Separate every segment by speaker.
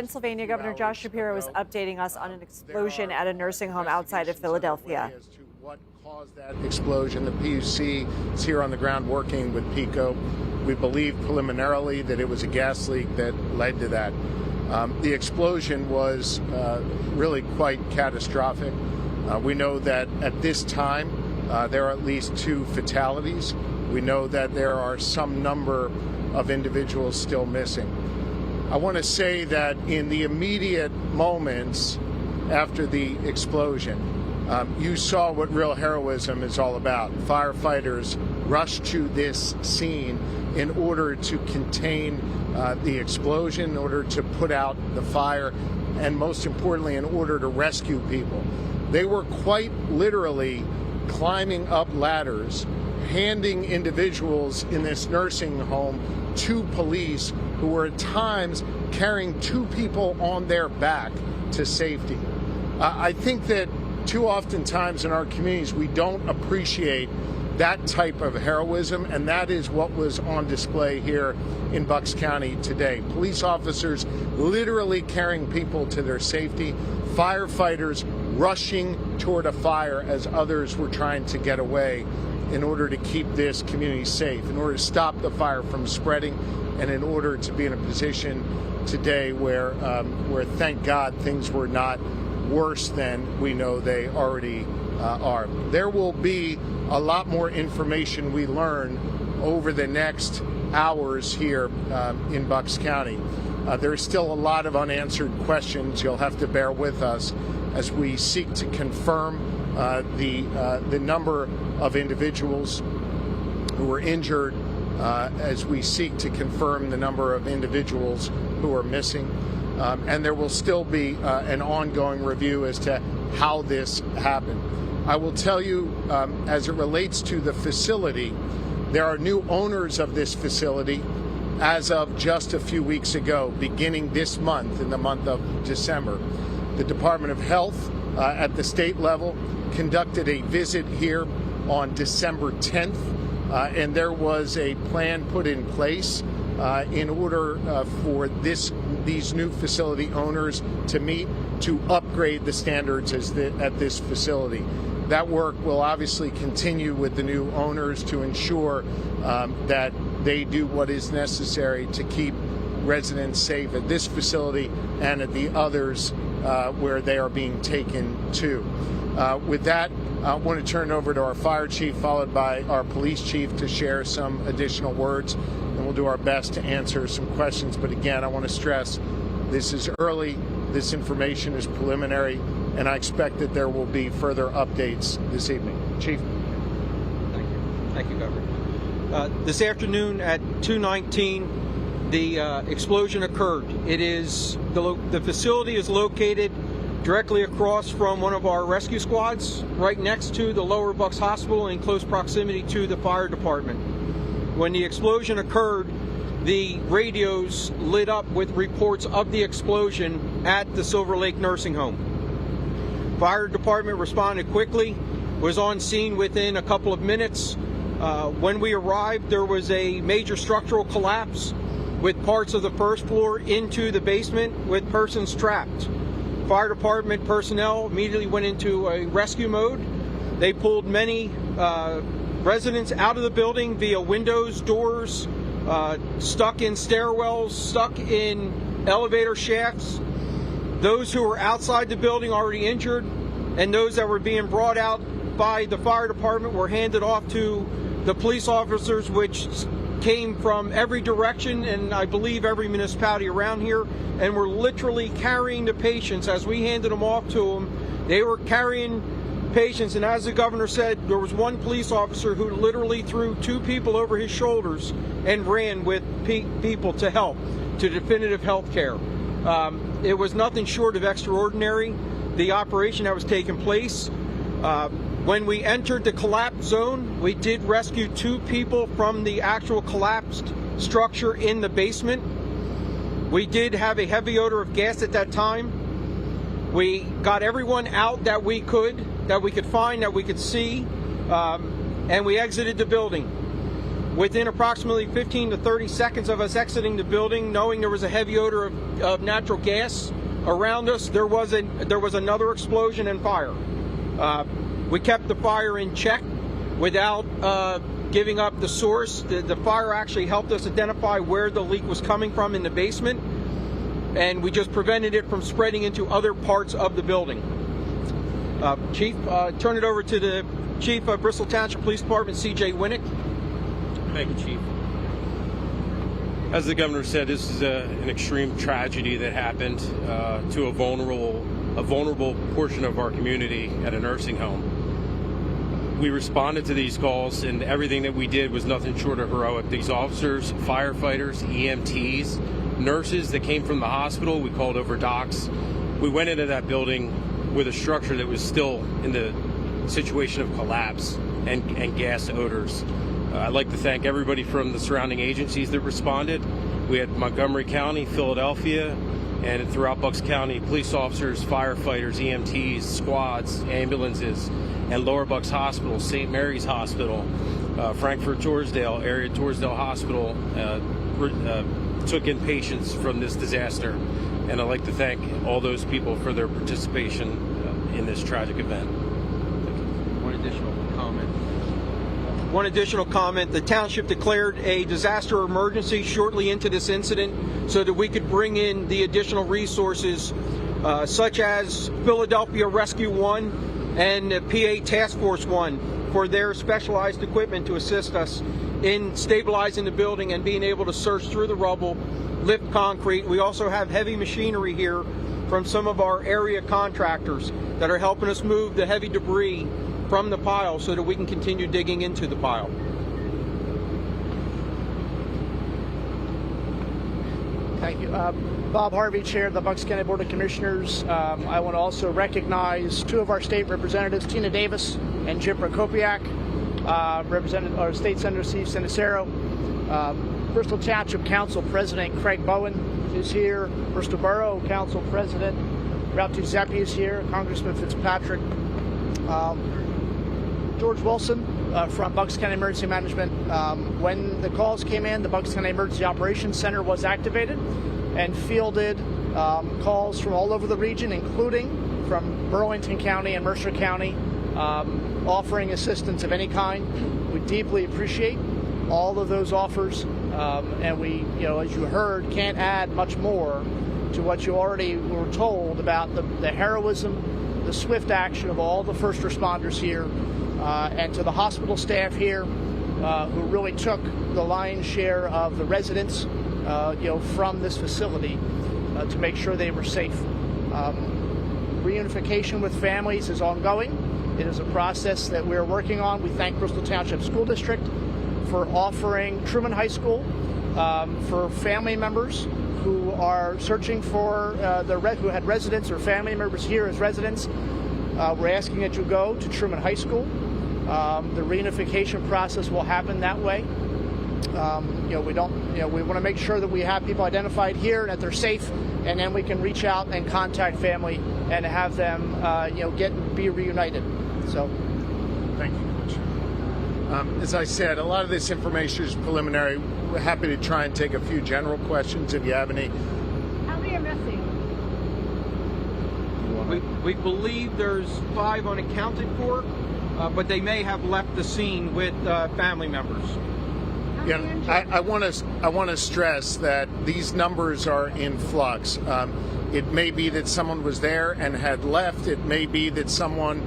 Speaker 1: Pennsylvania Governor Josh Shapiro is updating us on an explosion at a nursing home outside of Philadelphia.
Speaker 2: As to what caused that explosion, the PUC is here on the ground working with PICO. We believe preliminarily that it was a gas leak that led to that. The explosion was really quite catastrophic. We know that at this time there are at least 2 fatalities. We know that there are some number of individuals still missing. I want to say that in the immediate moments after the explosion, you saw what real heroism is all about. Firefighters rushed to this scene in order to contain the explosion, in order to put out the fire, and most importantly, in order to rescue people. They were quite literally climbing up ladders, handing individuals in this nursing home to police who were at times carrying 2 people on their back to safety. I think that too often times in our communities we don't appreciate that type of heroism, and that is what was on display here in Bucks County today. Police officers literally carrying people to their safety, firefighters rushing toward a fire as others were trying to get away in order to keep this community safe, in order to stop the fire from spreading, and in order to be in a position today where thank God things were not worse than we know they already are. There will be a lot more information we learn over the next hours here in Bucks County. There's still a lot of unanswered questions. You'll have to bear with us as we seek to confirm the number of individuals who were injured, as we seek to confirm the number of individuals who are missing. And there will still be an ongoing review as to how this happened. I will tell you, as it relates to the facility, there are new owners of this facility as of just a few weeks ago, beginning this month, in the month of December. The Department of Health at the state level conducted a visit here on December 10th, and there was a plan put in place in order for these new facility owners to meet to upgrade the standards at this facility. That work will obviously continue with the new owners to ensure that they do what is necessary to keep residents safe at this facility and at the others where they are being taken to. With that, I want to turn it over to our fire chief, followed by our police chief, to share some additional words, and we'll do our best to answer some questions. But again, I want to stress this is early, this information is preliminary, and I expect that there will be further updates this evening. Chief.
Speaker 3: Thank you, Governor. This afternoon at 2:19, the explosion occurred. It is the facility is located directly across from one of our rescue squads, right next to the Lower Bucks Hospital, in close proximity to the fire department. When the explosion occurred, the radios lit up with reports of the explosion at the Silver Lake Nursing Home. Fire department responded quickly, was on scene within a couple of minutes. When we arrived, there was a major structural collapse with parts of the first floor into the basement with persons trapped. Fire department personnel immediately went into a rescue mode. They pulled many residents out of the building via windows, doors, stuck in stairwells, stuck in elevator shafts. Those who were outside the building already injured, and those that were being brought out by the fire department were handed off to the police officers, which came from every direction, and I believe every municipality around here, and were literally carrying the patients as we handed them off to them. They were carrying patients, and as the governor said, there was one police officer who literally threw 2 people over his shoulders and ran with people to help, to definitive health care. It was nothing short of extraordinary, the operation that was taking place. When we entered the collapse zone, we did rescue 2 people from the actual collapsed structure in the basement. We did have a heavy odor of gas at that time. We got everyone out that we could find, that we could see, and we exited the building. Within approximately 15 to 30 seconds of us exiting the building, knowing there was a heavy odor of natural gas around us, there was another explosion and fire. We kept the fire in check without giving up the source. The fire actually helped us identify where the leak was coming from in the basement, and we just prevented it from spreading into other parts of the building. Chief, turn it over to the Chief of Bristol Township Police Department, C.J. Winnick.
Speaker 4: Thank you, Chief. As the governor said, this is an extreme tragedy that happened to a vulnerable portion of our community at a nursing home. We responded to these calls, and everything that we did was nothing short of heroic. These officers, firefighters, EMTs, nurses that came from the hospital, we called over docs. We went into that building with a structure that was still in the situation of collapse and gas odors. I'd like to thank everybody from the surrounding agencies that responded. We had Montgomery County, Philadelphia, and throughout Bucks County, police officers, firefighters, EMTs, squads, ambulances, and Lower Bucks Hospital, St. Mary's Hospital, Frankfurt Torresdale, area Torresdale Hospital, took in patients from this disaster. And I'd like to thank all those people for their participation in this tragic event.
Speaker 3: One additional comment. The township declared a disaster emergency shortly into this incident so that we could bring in the additional resources such as Philadelphia Rescue 1 and PA Task Force 1 for their specialized equipment to assist us in stabilizing the building and being able to search through the rubble, lift concrete. We also have heavy machinery here from some of our area contractors that are helping us move the heavy debris from the pile so that we can continue digging into the pile.
Speaker 5: Thank you. Bob Harvey, Chair of the Bucks County Board of Commissioners. I want to also recognize two of our state representatives, Tina Davis and Jim Prokopiak, our State Senator Steve Sinicero. Bristol Township Council President Craig Bowen is here. Bristol Borough Council President Ralph Giuseppe is here. Congressman Fitzpatrick. George Wilson from Bucks County Emergency Management. When the calls came in, the Bucks County Emergency Operations Center was activated and fielded calls from all over the region, including from Burlington County and Mercer County, offering assistance of any kind. We deeply appreciate all of those offers, and we, as you heard, can't add much more to what you already were told about the heroism, the swift action of all the first responders here, and to the hospital staff here, who really took the lion's share of the residents, from this facility to make sure they were safe. Reunification with families is ongoing. It is a process that we're working on. We thank Bristol Township School District for offering Truman High School for family members who are searching for who had residents or family members here as residents. We're asking that you go to Truman High School. The reunification process will happen that way. We want to make sure that we have people identified here and that they're safe, and then we can reach out and contact family and have them, be reunited. So,
Speaker 2: thank you, Commissioner. As I said, a lot of this information is preliminary. We're happy to try and take a few general questions if you have any.
Speaker 6: How many are missing?
Speaker 3: We believe there's 5 unaccounted for, but they may have left the scene with family members.
Speaker 2: I want to stress that these numbers are in flux. It may be that someone was there and had left. It may be that someone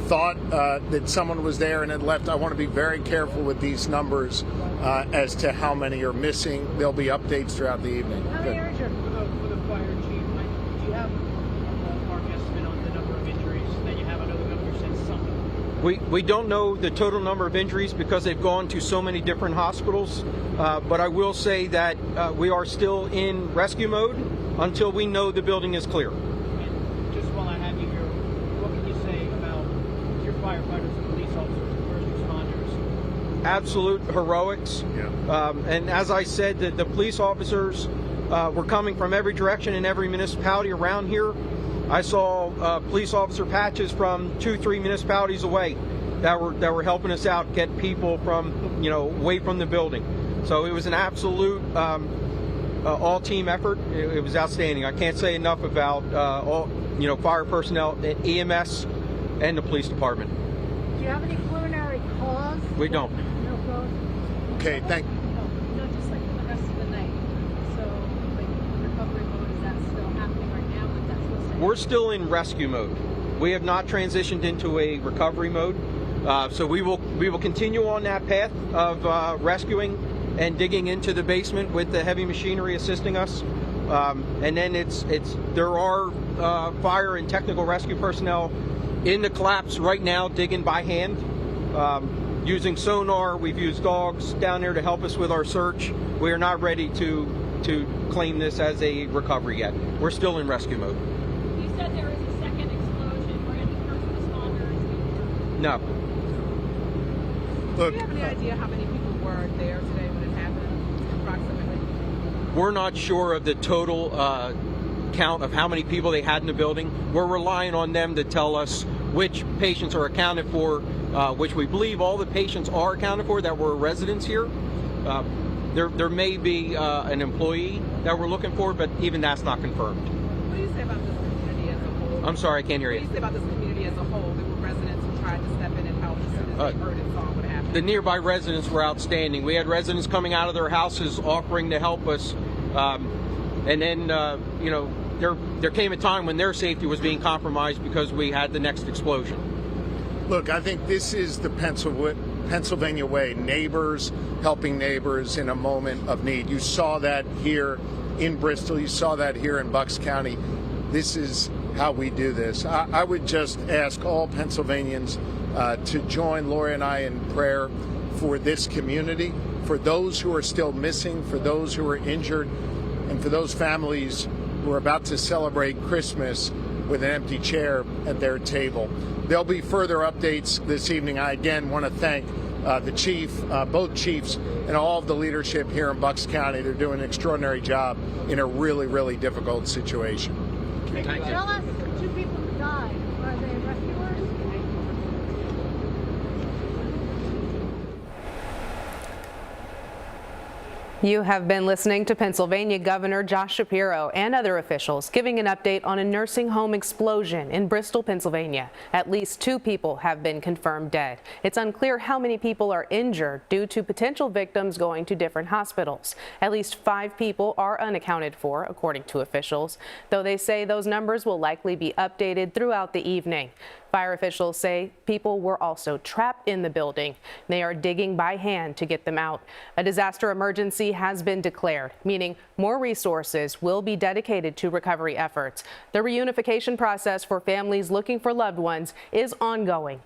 Speaker 2: thought that someone was there and had left. I want to be very careful with these numbers as to how many are missing. There'll be updates throughout the evening.
Speaker 6: How many are injured?
Speaker 7: For the fire chief, do you have a ballpark estimate on the number of injuries that you have? I know the governor said something.
Speaker 3: We don't know the total number of injuries because they've gone to so many different hospitals, but I will say that we are still in rescue mode until we know the building is clear.
Speaker 7: And just while I have you here, what can you say about your firefighters and police officers and first responders?
Speaker 3: Absolute heroics.
Speaker 2: Yeah.
Speaker 3: And as I said, the police officers were coming from every direction in every municipality around here. I saw police officer patches from 2-3 municipalities away. that were helping us out, get people from, away from the building. So it was an absolute all-team effort. It was outstanding. I can't say enough about all, fire personnel, EMS, and the police department.
Speaker 6: Do you have any preliminary cause?
Speaker 3: We don't.
Speaker 6: No cause?
Speaker 2: Okay, thank you.
Speaker 8: No, just like for the rest of the night. So, like, recovery mode, is that still happening right now? Like, that's supposed to
Speaker 3: We're still in rescue mode. We have not transitioned into a recovery mode. So we will continue on that path of rescuing and digging into the basement with the heavy machinery assisting us. And then there are fire and technical rescue personnel in the collapse right now digging by hand. Using sonar, we've used dogs down there to help us with our search. We are not ready to claim this as a recovery yet. We're still in rescue mode.
Speaker 8: You said there was a second explosion. Were any first responders?
Speaker 3: No.
Speaker 2: Look,
Speaker 9: Do you have any idea how many people were there today when it happened, approximately?
Speaker 3: We're not sure of the total count of how many people they had in the building. We're relying on them to tell us which patients are accounted for, which we believe all the patients are accounted for that were residents here. There may be an employee that we're looking for, but even that's not confirmed.
Speaker 9: What do you say about this community as a whole?
Speaker 3: I'm sorry, I can't hear
Speaker 9: What do
Speaker 3: you.
Speaker 9: you say about this community as a whole? There were residents who tried to step in and help as soon as they heard and saw what happened.
Speaker 3: The nearby residents were outstanding. We had residents coming out of their houses offering to help us. And then, there came a time when their safety was being compromised because we had the next explosion.
Speaker 2: Look, I think this is the Pennsylvania way. Neighbors helping neighbors in a moment of need. You saw that here in Bristol. You saw that here in Bucks County. This is how we do this. I would just ask all Pennsylvanians to join Lori and I in prayer for this community, for those who are still missing, for those who are injured, and for those families who are about to celebrate Christmas with an empty chair at their table. There'll be further updates this evening. I again want to thank the chief, both chiefs, and all of the leadership here in Bucks County. They're doing an extraordinary job in a really, really difficult situation.
Speaker 3: Thank you.
Speaker 6: Tell us the two people who died. Are they rescuers?
Speaker 10: You have been listening to Pennsylvania Governor Josh Shapiro and other officials giving an update on a nursing home explosion in Bristol, Pennsylvania. At least 2 people have been confirmed dead. It's unclear how many people are injured due to potential victims going to different hospitals. At least 5 people are unaccounted for, according to officials, though they say those numbers will likely be updated throughout the evening. Fire officials say people were also trapped in the building. They are digging by hand to get them out. A disaster emergency has been declared, meaning more resources will be dedicated to recovery efforts. The reunification process for families looking for loved ones is ongoing.